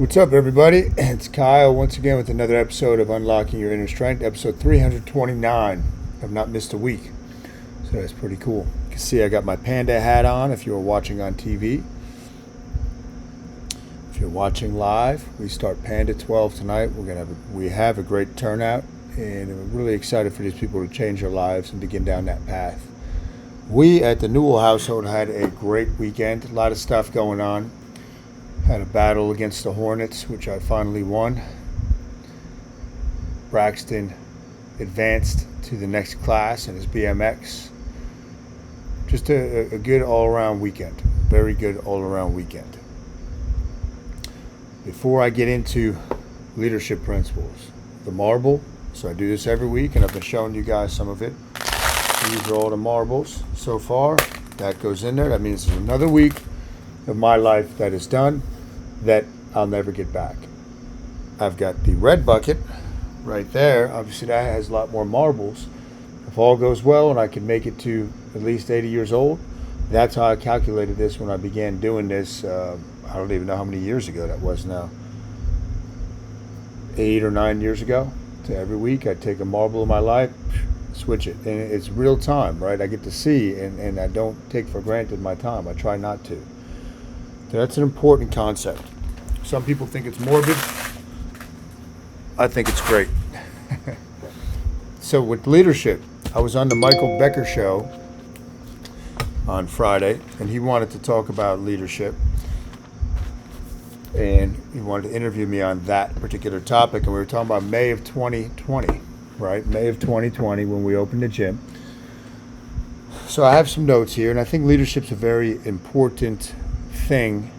What's up, everybody? It's Kyle once again with another episode of Unlocking Your Inner Strength, episode 329. I've not missed a week, so that's pretty cool. You can see I got my panda hat on if you were watching on TV. If you're watching live, we start Panda 12 tonight. We have a great turnout, and I'm really excited for these people to change their lives and begin down that path. We at the Newell household had a great weekend, a lot of stuff going on. Had a battle against the Hornets, which I finally won. Braxton advanced to the next class in his BMX. Just a good all-around weekend. Very good all-around weekend. Before I get into leadership principles, the marble. So I do this every week, and I've been showing you guys some of it. These are all the marbles so far. That goes in there. That means there's another week of my life that is done that I'll never get back. I've got the red bucket right there. Obviously that has a lot more marbles. If all goes well and I can make it to at least 80 years old, that's how I calculated this when I began doing this. I don't even know how many years ago that was now. 8 or 9 years ago. So every week I take a marble of my life, switch it. And it's real time, right? I get to see, and I don't take for granted my time. I try not to. So that's an important concept. Some people think it's morbid. I think it's great. So with leadership, I was on the Michael Becker show on Friday, and he wanted to talk about leadership. And he wanted to interview me on that particular topic. And we were talking about May of 2020, right? May of 2020 when we opened the gym. So I have some notes here, and I think leadership's a very important thing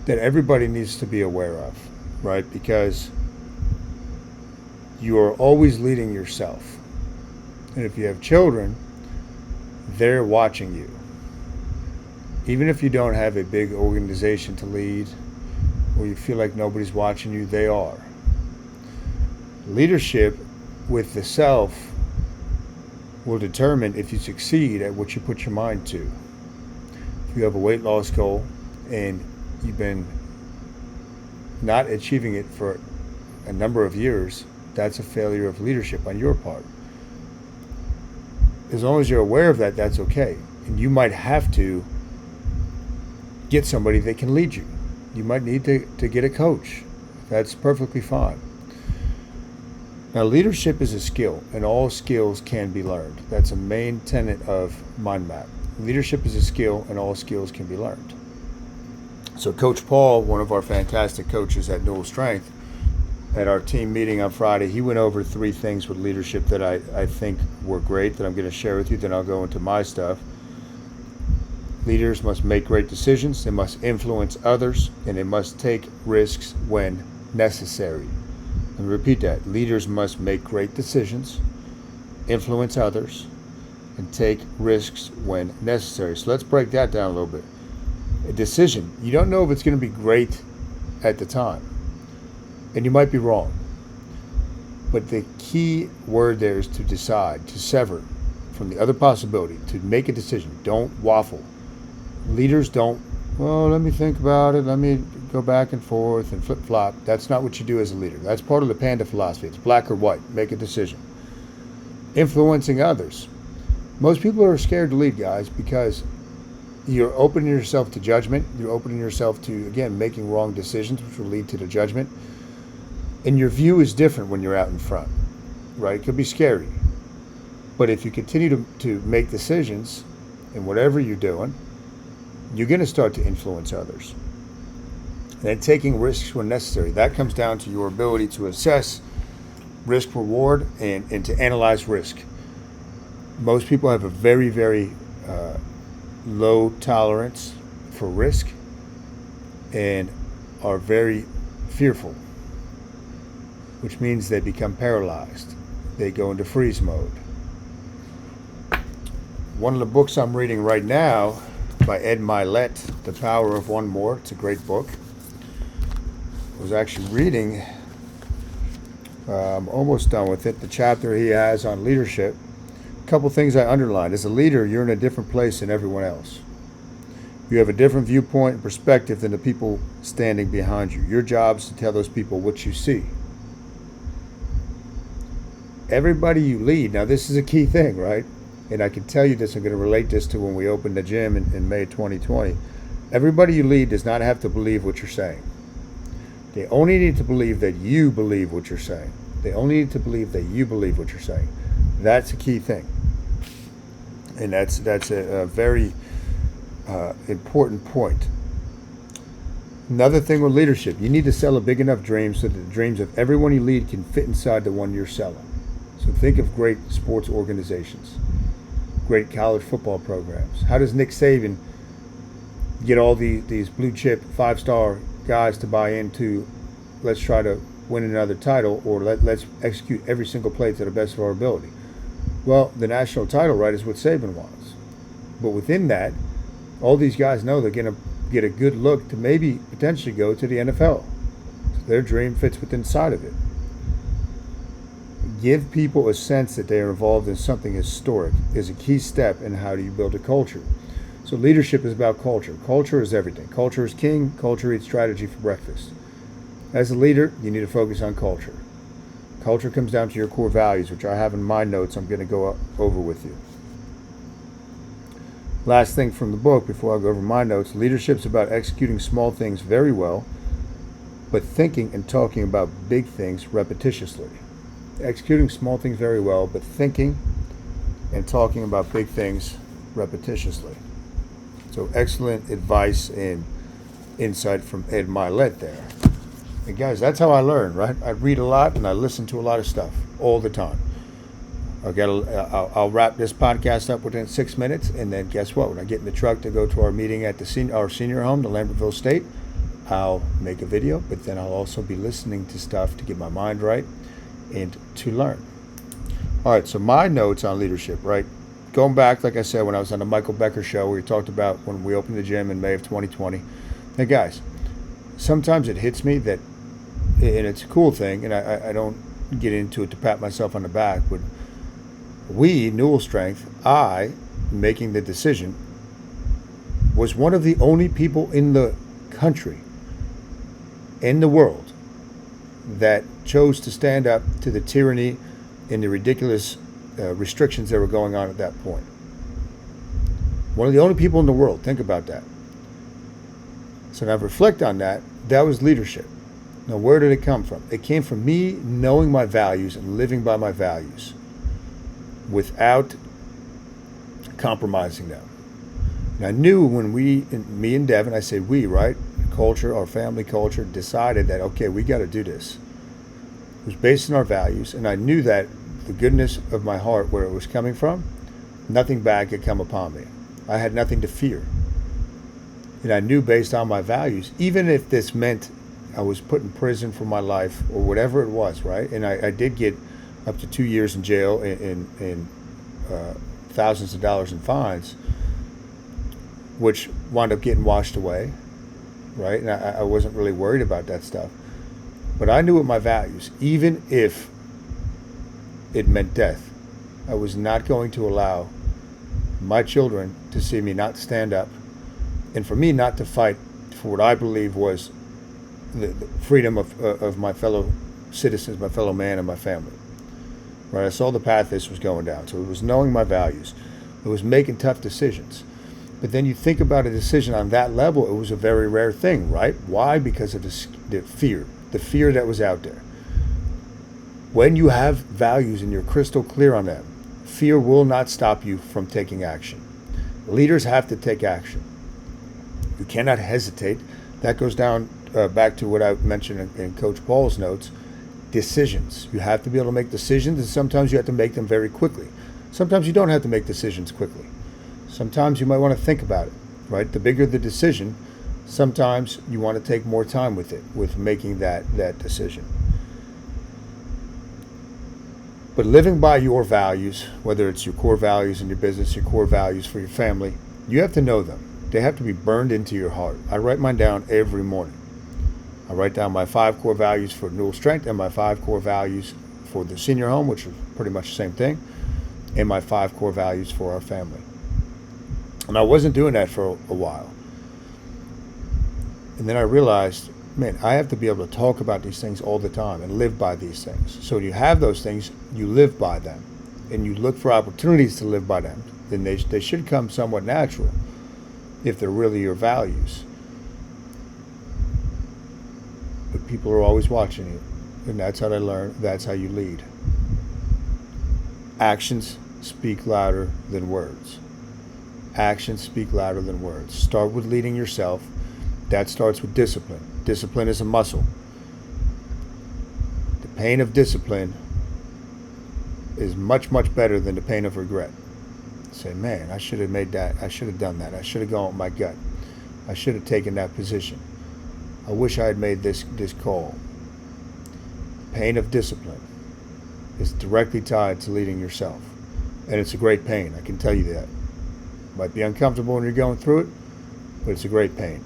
that everybody needs to be aware of, right? Because you are always leading yourself. And if you have children, they're watching you. Even if you don't have a big organization to lead, or you feel like nobody's watching you, they are. Leadership with the self will determine if you succeed at what you put your mind to. If you have a weight loss goal and you've been not achieving it for a number of years, that's a failure of leadership on your part. As long as you're aware of that, that's okay. And you might have to get somebody that can lead you. You might need to get a coach. That's perfectly fine. Now, leadership is a skill, and all skills can be learned. That's a main tenet of Mind Map. Leadership is a skill, and all skills can be learned. So Coach Paul, one of our fantastic coaches at Newell Strength, at our team meeting on Friday, he went over 3 things with leadership that I think were great that I'm going to share with you. Then I'll go into my stuff. Leaders must make great decisions. They must influence others, and they must take risks when necessary. Let me repeat that. Leaders must make great decisions, influence others, and take risks when necessary. So let's break that down a little bit. A decision. You don't know if it's going to be great at the time. And you might be wrong. But the key word there is to decide, to sever from the other possibility, to make a decision. Don't waffle. Leaders don't, well, let me think about it. Let me go back and forth and flip-flop. That's not what you do as a leader. That's part of the Panda philosophy. It's black or white. Make a decision. Influencing others. Most people are scared to lead, guys, because you're opening yourself to judgment. You're opening yourself to, again, making wrong decisions, which will lead to the judgment. And your view is different when you're out in front, right? It could be scary. But if you continue to make decisions in whatever you're doing, you're going to start to influence others. And then taking risks when necessary. That comes down to your ability to assess risk reward and to analyze risk. Most people have a very, very low tolerance for risk and are very fearful, which means they become paralyzed. They go into freeze mode. One of the books I'm reading right now by Ed Milet, The Power of One More. It's a great book. I was actually reading, I'm almost done with it, the chapter he has on leadership. A couple things I underlined. As a leader, you're in a different place than everyone else. You have a different viewpoint and perspective than the people standing behind you. Your job is to tell those people what you see. Everybody you lead, now this is a key thing, right? And I can tell you this, I'm going to relate this to when we opened the gym in May 2020. Everybody you lead does not have to believe what you're saying. They only need to believe that you believe what you're saying. They only need to believe that you believe what you're saying. That's a key thing. And that's a very important point. Another thing with leadership, you need to sell a big enough dream so that the dreams of everyone you lead can fit inside the one you're selling. So think of great sports organizations, great college football programs. How does Nick Saban get all these blue chip 5-star guys to buy into, let's try to win another title, or let's execute every single play to the best of our ability? Well, the national title, right, is what Saban wants. But within that, all these guys know they're going to get a good look to maybe potentially go to the NFL. So their dream fits within inside of it. Give people a sense that they are involved in something historic is a key step in how do you build a culture. So leadership is about culture. Culture is everything. Culture is king. Culture eats strategy for breakfast. As a leader, you need to focus on culture. Culture comes down to your core values, which I have in my notes I'm going to go over with you. Last thing from the book before I go over my notes, leadership is about executing small things very well, but thinking and talking about big things repetitiously. Executing small things very well, but thinking and talking about big things repetitiously. So excellent advice and insight from Ed Milet there. And guys, that's how I learn, right? I read a lot and I listen to a lot of stuff all the time. I'll wrap this podcast up within 6 minutes, and then guess what? When I get in the truck to go to our meeting at our senior home, the Lambertville State, I'll make a video, but then I'll also be listening to stuff to get my mind right and to learn. All right, so my notes on leadership, right? Going back, like I said, when I was on the Michael Becker show, where we talked about when we opened the gym in May of 2020. Now, guys, sometimes it hits me that, and it's a cool thing, and I don't get into it to pat myself on the back, but we, Newell Strength, I, making the decision, was one of the only people in the country, in the world, that chose to stand up to the tyranny and the ridiculous restrictions that were going on at that point. One of the only people in the world. Think about that. So now reflect on that. That was leadership. Now, where did it come from? It came from me knowing my values and living by my values without compromising them. And I knew when me and Devin, I say we, right? Culture, our family culture, decided that, okay, we got to do this. It was based on our values, and I knew that the goodness of my heart, where it was coming from, nothing bad could come upon me. I had nothing to fear. And I knew based on my values, even if this meant I was put in prison for my life or whatever it was, right? And I did get up to 2 years in jail and thousands of dollars in fines, which wound up getting washed away, right? And I wasn't really worried about that stuff. But I knew what my values, even if it meant death, I was not going to allow my children to see me not stand up, and for me not to fight for what I believe was the freedom of my fellow citizens, my fellow man, and my family. Right? I saw the path this was going down. So it was knowing my values. It was making tough decisions. But then you think about a decision on that level, it was a very rare thing, right? Why? Because of the fear that was out there. When you have values and you're crystal clear on them, fear will not stop you from taking action. Leaders have to take action. You cannot hesitate. That goes down back to what I mentioned in Coach Paul's notes, decisions. You have to be able to make decisions, and sometimes you have to make them very quickly. Sometimes you don't have to make decisions quickly. Sometimes you might want to think about it, right? The bigger the decision, sometimes you want to take more time with it, with making that decision. But living by your values, whether it's your core values in your business, your core values for your family, you have to know them. They have to be burned into your heart. I write mine down every morning. I write down my 5 core values for Newell Strength and my 5 core values for the senior home, which is pretty much the same thing, and my 5 core values for our family. And I wasn't doing that for a while. And then I realized, man, I have to be able to talk about these things all the time and live by these things. So when you have those things, you live by them, and you look for opportunities to live by them. Then they should come somewhat natural if they're really your values. But people are always watching you, and that's how they learn. That's how you lead. Actions speak louder than words. Actions speak louder than words. Start with leading yourself. That starts with discipline. Discipline is a muscle. The pain of discipline is much, much better than the pain of regret. Say, man, I should have made that. I should have done that. I should have gone with my gut. I should have taken that position. I wish I had made this call. Pain of discipline is directly tied to leading yourself. And it's a great pain, I can tell you that. Might be uncomfortable when you're going through it, but it's a great pain.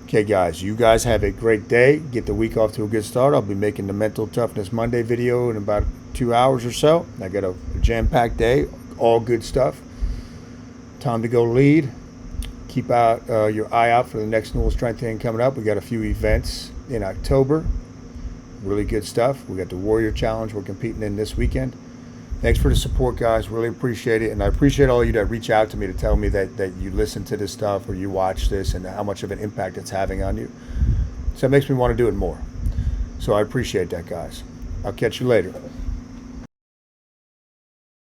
Okay, guys, you guys have a great day. Get the week off to a good start. I'll be making the Mental Toughness Monday video in about 2 hours or so. I got a jam-packed day, all good stuff. Time to go lead. Keep out your eye out for the next Newell Strength Training coming up. We got a few events in October. Really good stuff. We got the Warrior Challenge we're competing in this weekend. Thanks for the support, guys. Really appreciate it. And I appreciate all of you that reach out to me to tell me that you listen to this stuff or you watch this and how much of an impact it's having on you. So it makes me want to do it more. So I appreciate that, guys. I'll catch you later.